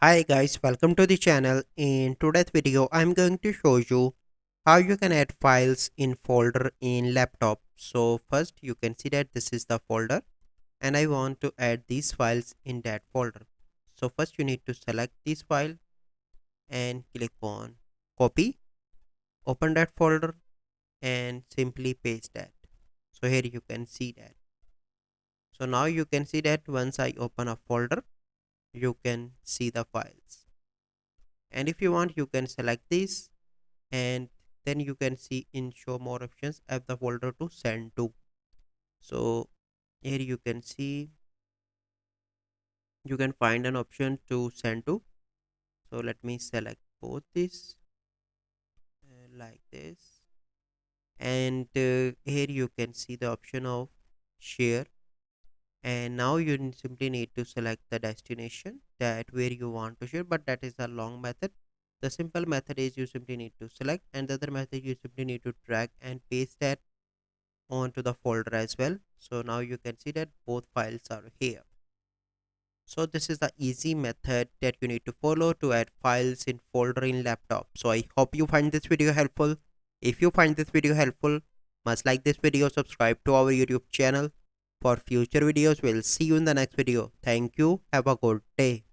Hi guys, welcome to the channel. In today's video, I'm going to show you how you can add files in folder in laptop. So first you can see that this is the folder and I want to add these files in that folder. So first you need to select this file and click on copy, open that folder and simply paste that. So here you can see that. So now you can see that once I open a folder, you can see the files. And if you want, you can select this and then you can see in show more options add the folder to send to. So here you can see you can find an option to send to. So let me select both this like this, and here you can see the option of share, and now you simply need to select the destination that where you want to share, but that is a long method. The simple method is you simply need to select, and the other method you simply need to drag and paste that onto the folder as well. So now you can see that both files are here. So this is the easy method that you need to follow to add files in folder in laptop. So I hope you find this video helpful. If you find this video helpful, must like this video, subscribe to our YouTube channel for future videos. We'll see you in the next video. Thank you. Have a good day.